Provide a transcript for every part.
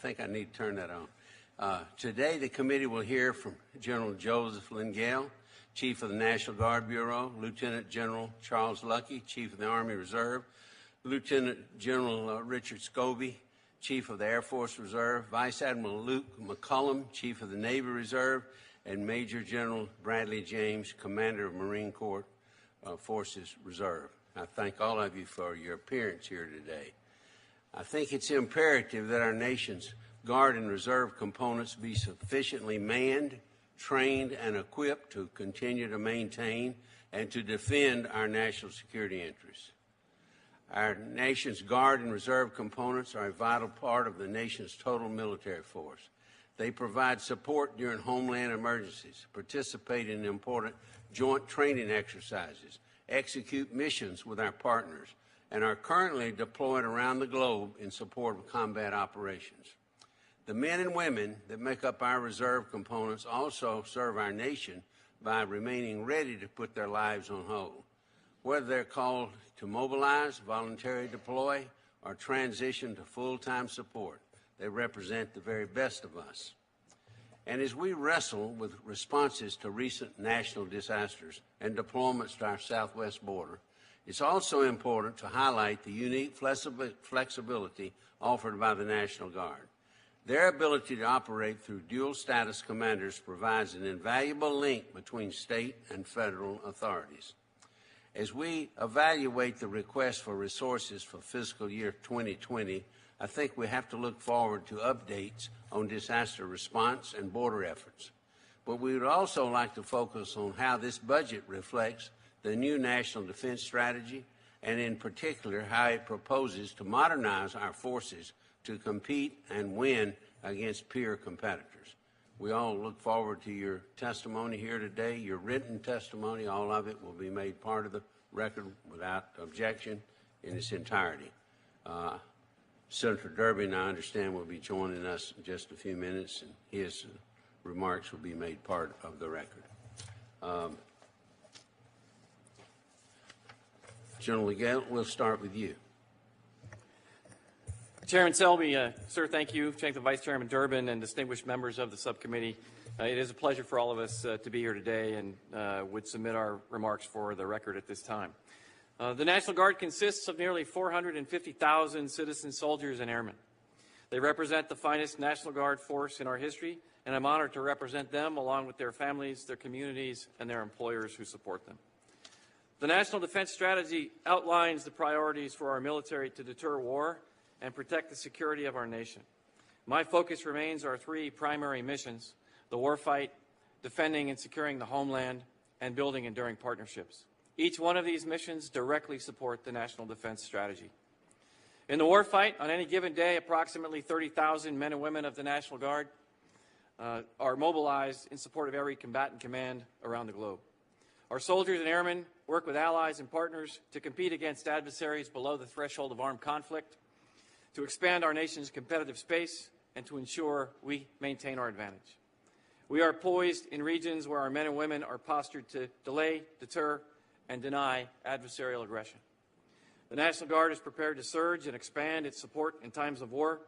think I need to turn that on. Today, the committee will hear from General Joseph Lengyel, Chief of the National Guard Bureau, Lieutenant General Charles Luckey, Chief of the Army Reserve, Lieutenant General Richard Scobie, Chief of the Air Force Reserve, Vice Admiral Luke McCullum, Chief of the Navy Reserve, and Major General Bradley James, Commander of Marine Corps Forces Reserve. I thank all of you for your appearance here today. I think it's imperative that our nation's Guard and Reserve components be sufficiently manned, trained, and equipped to continue to maintain and to defend our national security interests. Our nation's Guard and Reserve components are a vital part of the nation's total military force. They provide support during homeland emergencies, participate in important joint training exercises, execute missions with our partners, and are currently deployed around the globe in support of combat operations. The men and women that make up our reserve components also serve our nation by remaining ready to put their lives on hold. Whether they're called to mobilize, voluntarily deploy, or transition to full-time support, they represent the very best of us. And as we wrestle with responses to recent national disasters and deployments to our southwest border, it's also important to highlight the unique flexibility offered by the National Guard. Their ability to operate through dual-status commanders provides an invaluable link between state and federal authorities. As we evaluate the request for resources for fiscal year 2020, I think we have to look forward to updates on disaster response and border efforts. But we would also like to focus on how this budget reflects the new National Defense Strategy, and in particular, how it proposes to modernize our forces to compete and win against peer competitors. We all look forward to your testimony here today, your written testimony. All of it will be made part of the record without objection in its entirety. Senator Durbin, I understand, will be joining us in just a few minutes, and his remarks will be made part of the record. General Lengyel, we'll start with you. Chairman Selby, sir, thank you. Thank the Vice Chairman Durbin and distinguished members of the subcommittee. It is a pleasure for all of us to be here today and would submit our remarks for the record at this time. The National Guard consists of nearly 450,000 citizen soldiers and airmen. They represent the finest National Guard force in our history, and I'm honored to represent them along with their families, their communities, and their employers who support them. The National Defense Strategy outlines the priorities for our military to deter war and protect the security of our nation. My focus remains our three primary missions: the warfight, defending and securing the homeland, and building enduring partnerships. Each one of these missions directly support the National Defense Strategy. In the warfight, on any given day, approximately 30,000 men and women of the National Guard are mobilized in support of every combatant command around the globe. Our soldiers and airmen work with allies and partners to compete against adversaries below the threshold of armed conflict, to expand our nation's competitive space, and to ensure we maintain our advantage. We are poised in regions where our men and women are postured to delay, deter, and deny adversarial aggression. The National Guard is prepared to surge and expand its support in times of war,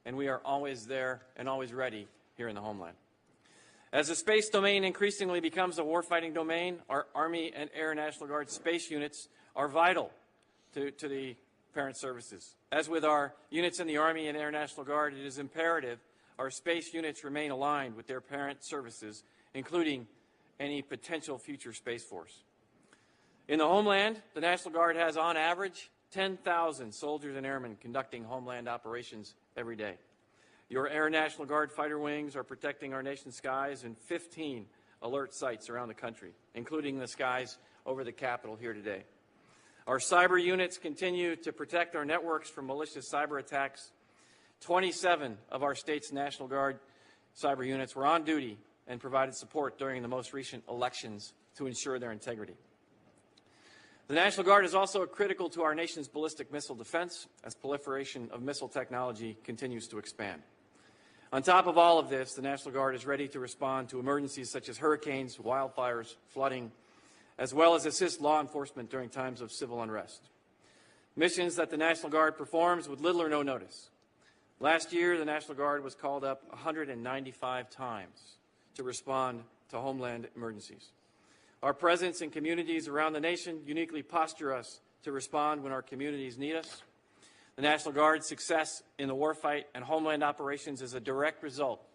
and we are always there and always ready here in the homeland. As the space domain increasingly becomes a warfighting domain, our Army and Air National Guard space units are vital to the parent services. As with our units in the Army and Air National Guard, it is imperative our space units remain aligned with their parent services, including any potential future Space Force. In the homeland, the National Guard has, on average, 10,000 soldiers and airmen conducting homeland operations every day. Your Air National Guard fighter wings are protecting our nation's skies in 15 alert sites around the country, including the skies over the Capitol here today. Our cyber units continue to protect our networks from malicious cyber attacks. 27 of our state's National Guard cyber units were on duty and provided support during the most recent elections to ensure their integrity. The National Guard is also critical to our nation's ballistic missile defense as proliferation of missile technology continues to expand. On top of all of this, the National Guard is ready to respond to emergencies such as hurricanes, wildfires, flooding, as well as assist law enforcement during times of civil unrest. Missions that the National Guard performs with little or no notice. Last year, the National Guard was called up 195 times to respond to homeland emergencies. Our presence in communities around the nation uniquely posture us to respond when our communities need us. The National Guard's success in the warfight and homeland operations is a direct result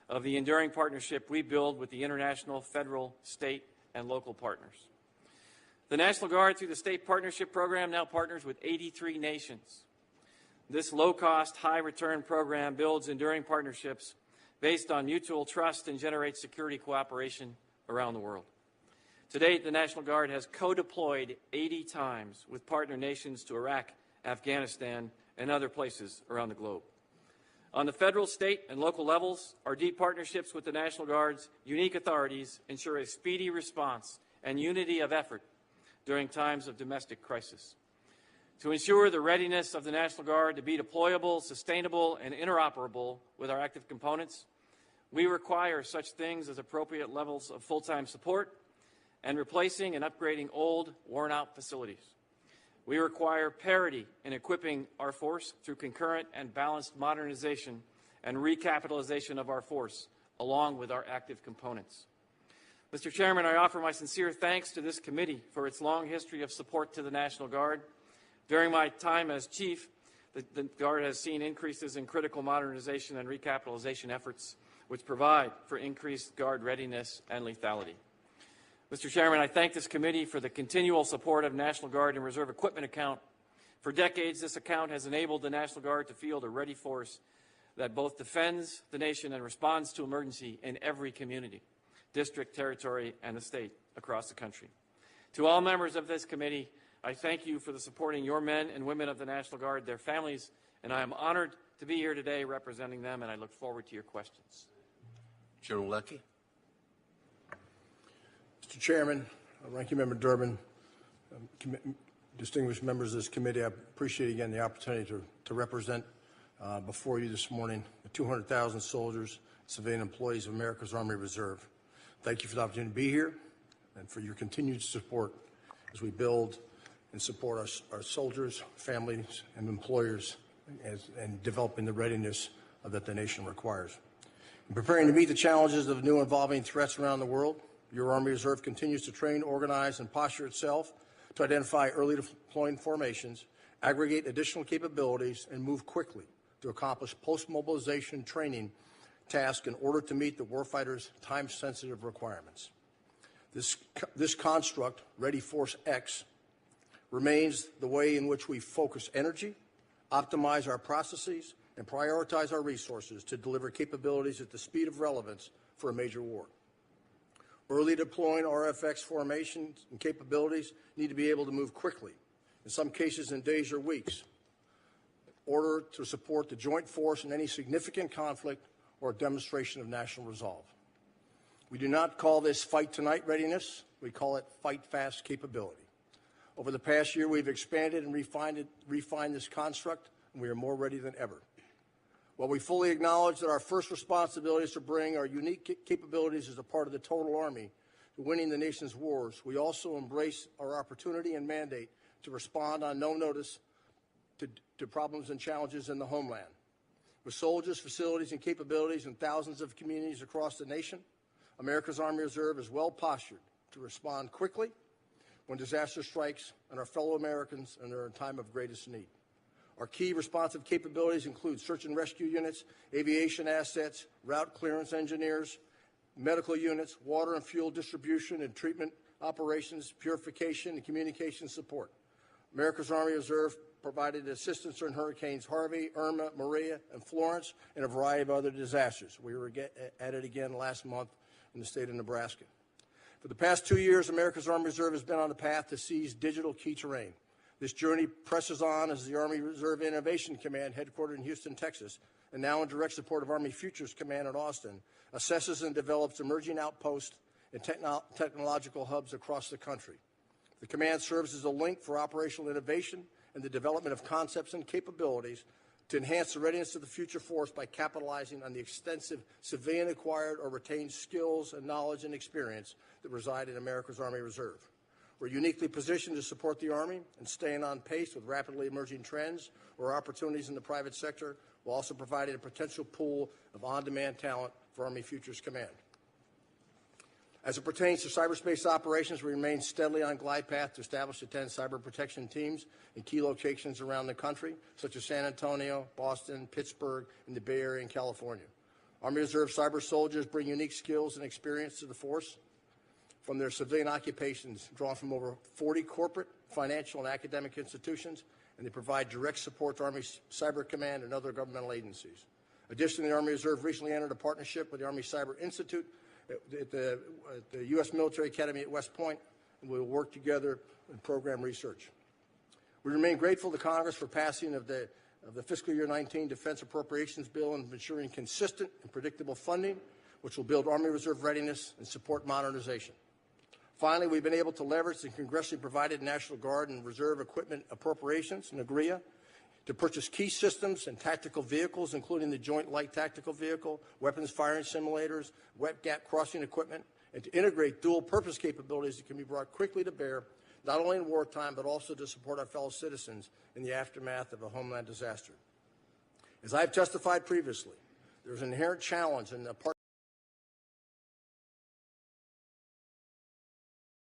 of the enduring partnership we build with the international, federal, state, and local partners. The National Guard, through the State Partnership Program, now partners with 83 nations. This low-cost, high-return program builds enduring partnerships based on mutual trust and generates security cooperation around the world. To date, the National Guard has co-deployed 80 times with partner nations to Iraq, Afghanistan, and other places around the globe. On the federal, state, and local levels, our deep partnerships with the National Guard's unique authorities ensure a speedy response and unity of effort during times of domestic crisis. To ensure the readiness of the National Guard to be deployable, sustainable, and interoperable with our active components, we require such things as appropriate levels of full-time support and replacing and upgrading old, worn-out facilities. We require parity in equipping our force through concurrent and balanced modernization and recapitalization of our force, along with our active components. Mr. Chairman, I offer my sincere thanks to this committee for its long history of support to the National Guard. During my time as chief, the Guard has seen increases in critical modernization and recapitalization efforts, which provide for increased Guard readiness and lethality. Mr. Chairman, I thank this committee for the continual support of National Guard and Reserve Equipment Account. For decades, this account has enabled the National Guard to field a ready force that both defends the nation and responds to emergency in every community, district, territory, and the state across the country. To all members of this committee, I thank you for the supporting your men and women of the National Guard, their families, and I am honored to be here today representing them, and I look forward to your questions. General Lucky. Mr. Chairman, Ranking Member Durbin, distinguished members of this committee, I appreciate again the opportunity to represent before you this morning the 200,000 soldiers, civilian employees of America's Army Reserve. Thank you for the opportunity to be here and for your continued support as we build and support our soldiers, families, and employers and developing the readiness that the nation requires. In preparing to meet the challenges of new evolving threats around the world, your Army Reserve continues to train, organize, and posture itself to identify early deploying formations, aggregate additional capabilities, and move quickly to accomplish post-mobilization training tasks in order to meet the warfighter's time-sensitive requirements. This construct, Ready Force X, remains the way in which we focus energy, optimize our processes, and prioritize our resources to deliver capabilities at the speed of relevance for a major war. Early deploying RFX formations and capabilities need to be able to move quickly, in some cases in days or weeks, in order to support the joint force in any significant conflict or demonstration of national resolve. We do not call this fight tonight readiness, we call it fight fast capability. Over the past year, we've expanded and refined this construct, and we are more ready than ever. While we fully acknowledge that our first responsibility is to bring our unique capabilities as a part of the total Army to winning the nation's wars, we also embrace our opportunity and mandate to respond on no notice to problems and challenges in the homeland. With soldiers, facilities, and capabilities in thousands of communities across the nation, America's Army Reserve is well postured to respond quickly when disaster strikes and our fellow Americans are in time of greatest need. Our key responsive capabilities include search and rescue units, aviation assets, route clearance engineers, medical units, water and fuel distribution and treatment operations, purification, and communication support. America's Army Reserve provided assistance during Hurricanes Harvey, Irma, Maria, and Florence, and a variety of other disasters. We were at it again last month in the state of Nebraska. For the past 2 years, America's Army Reserve has been on the path to seize digital key terrain. This journey presses on as the Army Reserve Innovation Command, headquartered in Houston, Texas, and now in direct support of Army Futures Command in Austin, assesses and develops emerging outposts and technological hubs across the country. The command serves as a link for operational innovation and the development of concepts and capabilities to enhance the readiness of the future force by capitalizing on the extensive civilian acquired or retained skills and knowledge and experience that reside in America's Army Reserve. We're uniquely positioned to support the Army in staying on pace with rapidly emerging trends or opportunities in the private sector while also providing a potential pool of on-demand talent for Army Futures Command. As it pertains to cyberspace operations, we remain steadily on glide path to establish 10 cyber protection teams in key locations around the country, such as San Antonio, Boston, Pittsburgh, and the Bay Area in California. Army Reserve cyber soldiers bring unique skills and experience to the force from their civilian occupations, drawn from over 40 corporate, financial, and academic institutions, and they provide direct support to Army Cyber Command and other governmental agencies. Additionally, the Army Reserve recently entered a partnership with the Army Cyber Institute at the U.S. Military Academy at West Point, and we will work together in program research. We remain grateful to Congress for passing of the fiscal year 19 Defense Appropriations Bill and ensuring consistent and predictable funding, which will build Army Reserve readiness and support modernization. Finally, we've been able to leverage the congressionally provided National Guard and Reserve equipment appropriations, NAGRIA, to purchase key systems and tactical vehicles, including the Joint Light Tactical Vehicle, weapons firing simulators, wet gap crossing equipment, and to integrate dual-purpose capabilities that can be brought quickly to bear, not only in wartime, but also to support our fellow citizens in the aftermath of a homeland disaster. As I have testified previously, there is an inherent challenge in the